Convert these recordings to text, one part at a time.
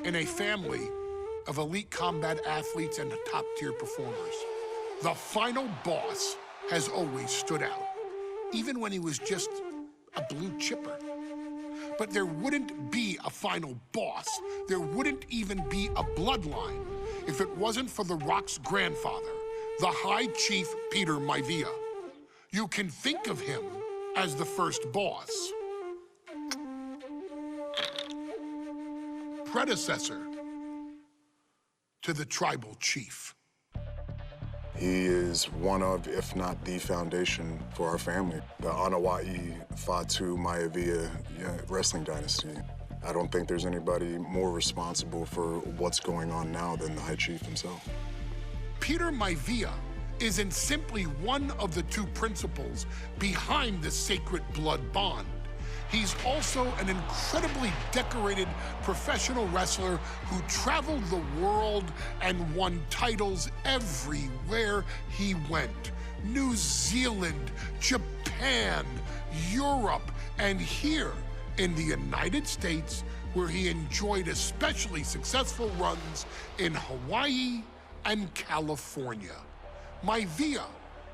in a family of elite combat athletes and top-tier performers. The final boss has always stood out, even when he was just a blue chipper. But there wouldn't be a final boss, there wouldn't even be a bloodline if it wasn't for The Rock's grandfather, the High Chief Peter Maivia. You can think of him as the first boss. Predecessor to the tribal chief. He is one of, if not the foundation for our family. The Anawa'i Fatu Maivia wrestling dynasty. I don't think there's anybody more responsible for what's going on now than the High Chief himself. Peter Maivia isn't simply one of the two principals behind the sacred blood bond. He's also an incredibly decorated professional wrestler who traveled the world and won titles everywhere he went. New Zealand, Japan, Europe, and here in the United States, where he enjoyed especially successful runs in Hawaii and California. Maivia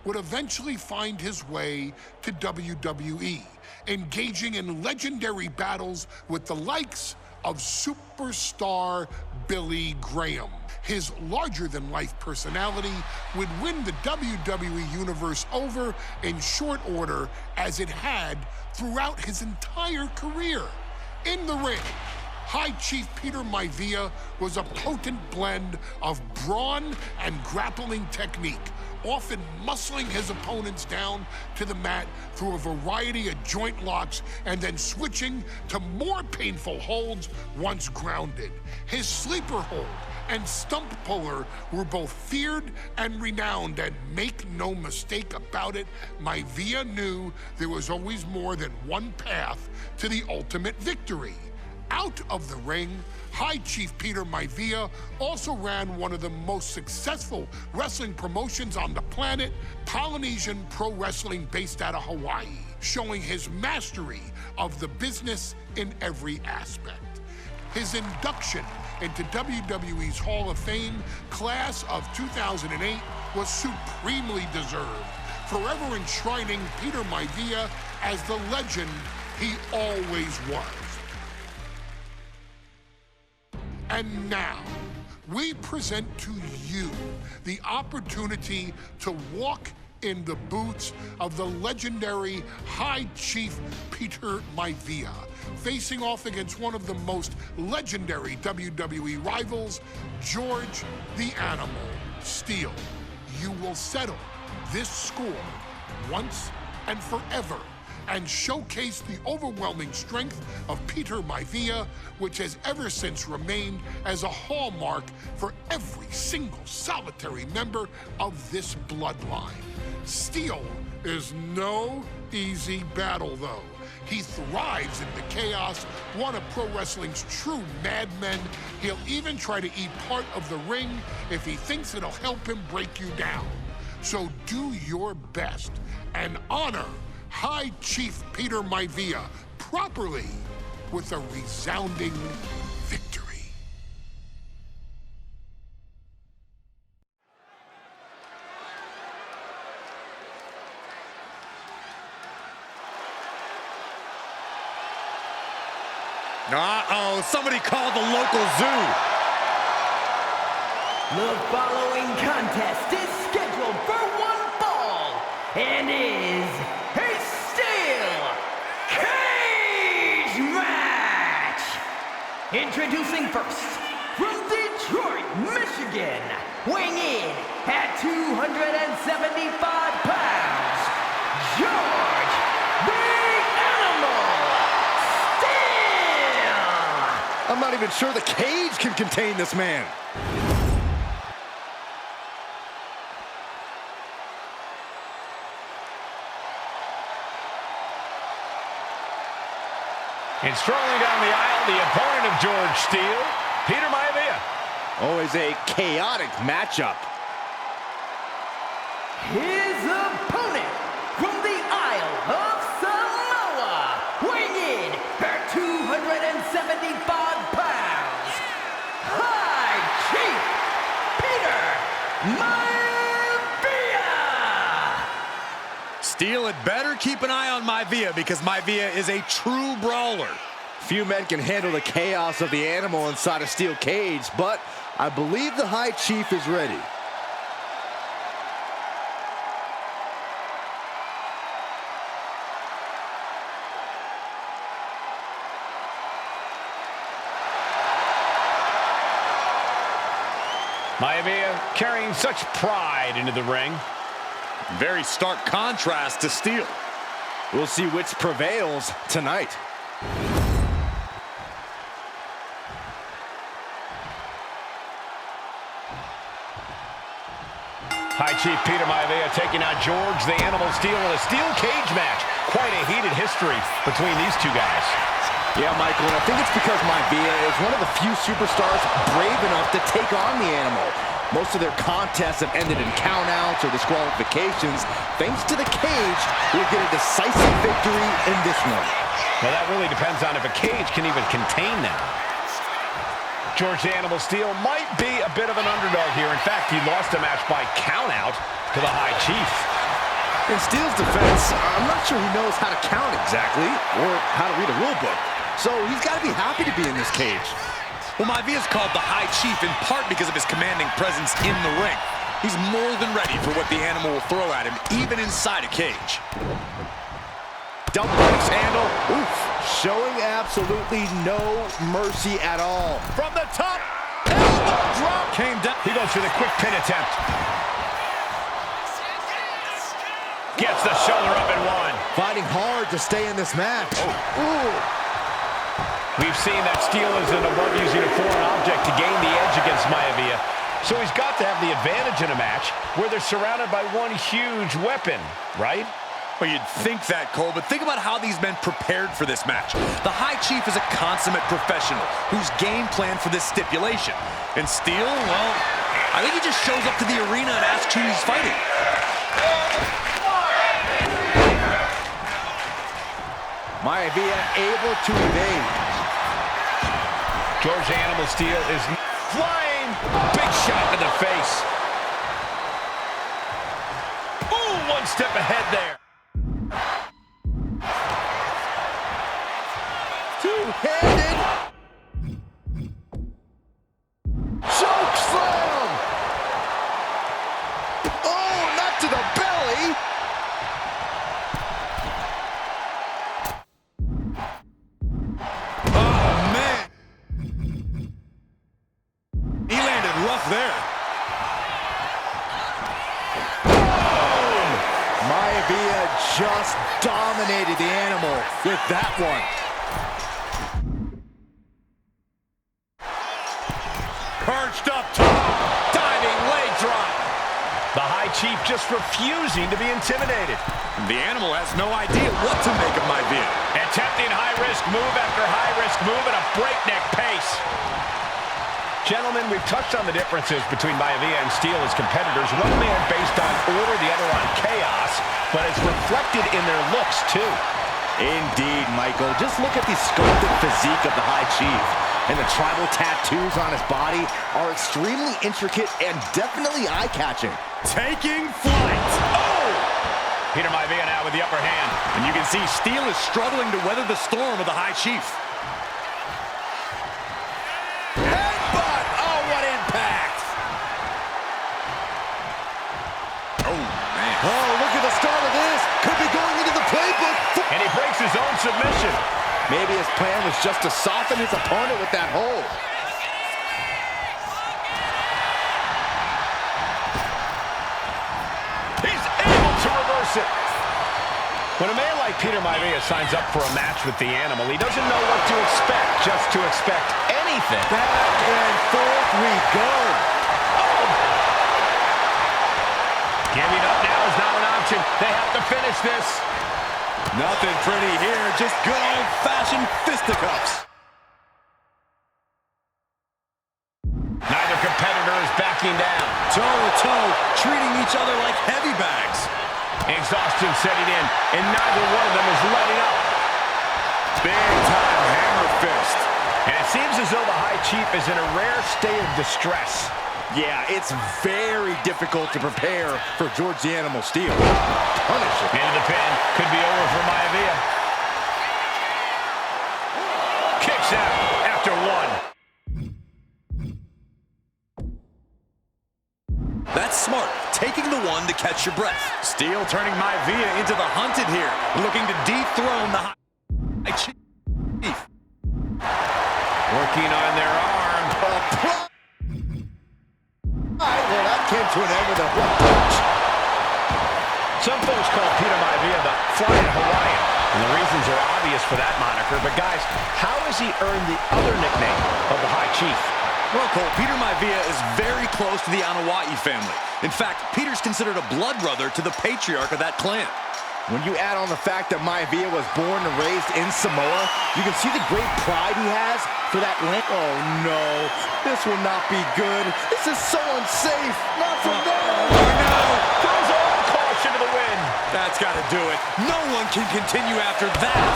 would eventually find his way to WWE, engaging in legendary battles with the likes of superstar Billy Graham. His larger-than-life personality would win the WWE Universe over in short order, as it had throughout his entire career. In the ring, High Chief Peter Maivia was a potent blend of brawn and grappling technique, often muscling his opponents down to the mat through a variety of joint locks and then switching to more painful holds once grounded. His sleeper hold and stump puller were both feared and renowned, and make no mistake about it, Maivia knew there was always more than one path to the ultimate victory. Out of the ring, High Chief Peter Maivia also ran one of the most successful wrestling promotions on the planet, Polynesian Pro Wrestling, based out of Hawaii, showing his mastery of the business in every aspect. His induction into WWE's Hall of Fame class of 2008 was supremely deserved, forever enshrining Peter Maivia as the legend he always was. And now, we present to you the opportunity to walk in the boots of the legendary High Chief Peter Maivia, facing off against one of the most legendary WWE rivals, George the Animal Steele. You will settle this score once and forever, and showcase the overwhelming strength of Peter Maivia, which has ever since remained as a hallmark for every single solitary member of this bloodline. Steele is no easy battle, though. He thrives in the chaos, one of pro wrestling's true madmen. He'll even try to eat part of the ring if he thinks it'll help him break you down. So do your best and honor High Chief Peter Maivia properly with a resounding victory. Uh-oh, somebody called the local zoo. The following contest is scheduled for one fall and is a steel cage match. Introducing first, from Detroit, Michigan, weighing in at 275 pounds, George the Animal Steele. I'm not even sure the cage can contain this man. And strolling down the aisle, the opponent of George Steele, Peter Maivia. Always a chaotic matchup. His opponent from the Isle of Samoa, weighing in at 275 pounds, Maivia! Steele had better keep an eye on Maivia because Maivia is a true brawler. Few men can handle the chaos of the animal inside a steel cage, but I believe the High Chief is ready. Maivia carrying such pride into the ring. Very stark contrast to Steele. We'll see which prevails tonight. High Chief Peter Maivia taking on George the Animal Steele in a steel cage match. Quite a heated history between these two guys. Yeah, Michael, and I think it's because Maivia is one of the few superstars brave enough to take on the animal. Most of their contests have ended in countouts or disqualifications. Thanks to the cage, we'll get a decisive victory in this one. Well, that really depends on if a cage can even contain them. George the Animal Steele might be a bit of an underdog here. In fact, he lost a match by countout to the High Chief. In Steele's defense, I'm not sure he knows how to count exactly or how to read a rule book. So he's got to be happy to be in this cage. Well, Maivia is called the High Chief in part because of his commanding presence in the ring. He's more than ready for what the animal will throw at him, even inside a cage. Double axe handle. Oof. Showing absolutely no mercy at all. From the top, elbow drop. Came down. He goes for the quick pin attempt. Gets the shoulder up and one. Fighting hard to stay in this match. Ooh. We've seen that Steele isn't above using a foreign object to gain the edge against Maivia. So he's got to have the advantage in a match where they're surrounded by one huge weapon, right? Well, you'd think that, Cole, but think about how these men prepared for this match. The High Chief is a consummate professional who's game planned for this stipulation. And Steele, well, I think he just shows up to the arena and asks who he's fighting. Maivia able to evade. George the Animal Steele is flying. Big shot to the face. Ooh, one step ahead there. Two-handed. Choke slam. Oh, not to the belly. There. Maivia just dominated the animal with that one. Perched up top, diving leg drop. The High Chief just refusing to be intimidated. The animal has no idea what to make of Maivia. Attempting high-risk move after high-risk move at a breakneck pace. Gentlemen, we've touched on the differences between Maivia and Steele as competitors. One man based on order, the other on chaos, but it's reflected in their looks, too. Indeed, Michael. Just look at the sculpted physique of the High Chief. And the tribal tattoos on his body are extremely intricate and definitely eye-catching. Taking flight. Oh! Peter Maivia now with the upper hand. And you can see Steele is struggling to weather the storm of the High Chief. Oh, look at the start of this. Could be going into the playbook. And he breaks his own submission. Maybe his plan was just to soften his opponent with that hold. He's able to reverse it. When a man like Peter Maivia signs up for a match with the animal, he doesn't know what to expect, just to expect anything. Back and forth we go. Giving up now is not an option. They have to finish this. Nothing pretty here, just good old-fashioned fisticuffs. Neither competitor is backing down. Toe-to-toe, treating each other like heavy bags. Exhaustion setting in, and neither one of them is letting up. Big-time hammer fist. And it seems as though the High Chief is in a rare state of distress. Yeah, it's very difficult to prepare for George the Animal Steele. Punish it. Into the pin. Could be over for Maivia. Kicks out after one. That's smart, taking the one to catch your breath. Steele turning Maivia into the hunted here, looking to dethrone the High Chief. Working on their arm. Well, that came to an end with a punch. Some folks call Peter Maivia the Flying Hawaiian, and the reasons are obvious for that moniker. But guys, how has he earned the other nickname of the High Chief? Well, Cole, Peter Maivia is very close to the Anoa'i family. In fact, Peter's considered a blood brother to the patriarch of that clan. When you add on the fact that Maivia was born and raised in Samoa, you can see the great pride he has for that land. Oh, no. This will not be good. This is so unsafe. Not for them. Oh, no. Throws all caution to the wind. That's got to do it. No one can continue after that.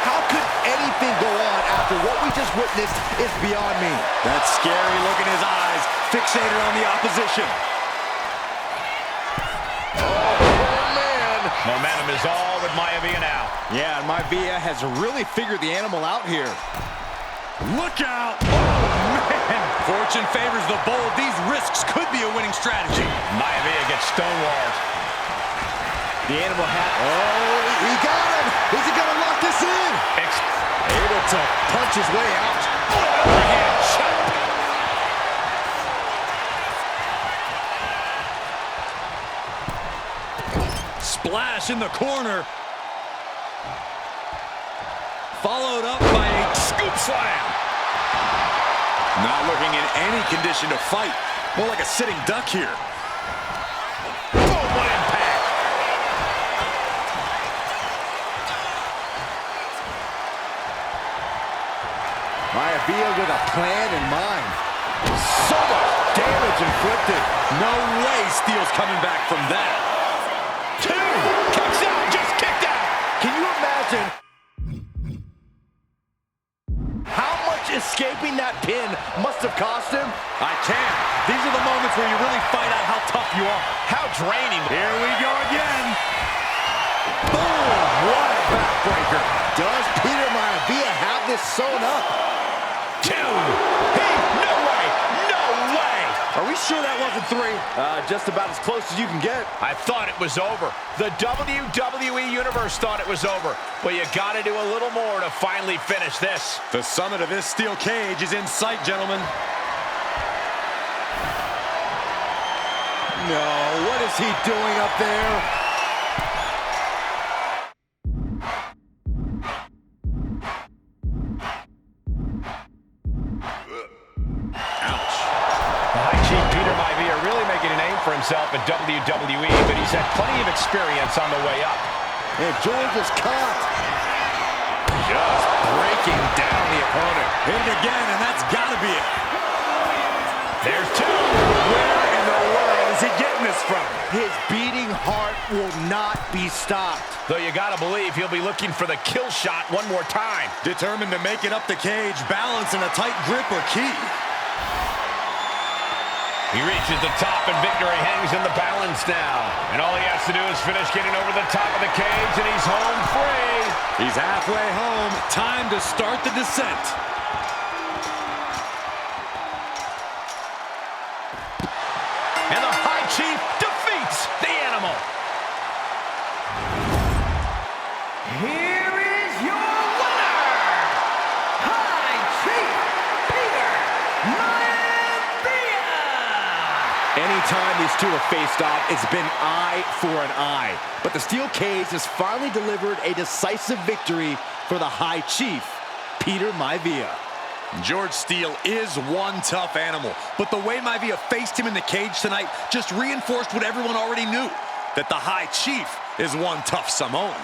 How could anything go on after what we just witnessed is beyond me. That scary look in his eyes, fixated on the opposition. Momentum is all with Maivia now. Yeah, and Maivia has really figured the animal out here. Look out! Oh, man! Fortune favors the bold. These risks could be a winning strategy. Maivia gets stonewalled. The animal hat. Oh, he got him! Is he gonna lock this in? Able to punch his way out. Overhand shot. Splash in the corner. Followed up by a scoop slam. Not looking in any condition to fight. More like a sitting duck here. Oh, what impact. Maivia with a plan in mind. So much damage inflicted. No way Steele's coming back from that. Two. Kicks out. Just kicked out. Can you imagine how much escaping that pin must have cost him? I can. These are the moments where you really find out how tough you are. How draining. Here we go again. Boom! What a backbreaker. Does Peter Maivia have this sewn up? Two. No way. No way. Are we sure that wasn't three? Just about as close as you can get. I thought it was over. The WWE Universe thought it was over. But you got to do a little more to finally finish this. The summit of this steel cage is in sight, gentlemen. No, what is he doing up there? Himself in WWE, but he's had plenty of experience on the way up. And George is caught. Just breaking down the opponent. Hit it again, and that's got to be it. There's two. Where in the world is he getting this from? His beating heart will not be stopped. Though you got to believe he'll be looking for the kill shot one more time. Determined to make it up the cage, balance and a tight grip are key. He reaches the top, and victory hangs in the balance now. And all he has to do is finish getting over the top of the cage, and he's home free. He's halfway home. Time to start the descent. And the High Chief defeats the Animal. Here is your winner, High Chief Peter Maivia. Anytime these two have faced off, it's been eye for an eye. But the steel cage has finally delivered a decisive victory for the High Chief, Peter Maivia. George Steele is one tough animal, but the way Maivia faced him in the cage tonight just reinforced what everyone already knew, that the High Chief is one tough Samoan.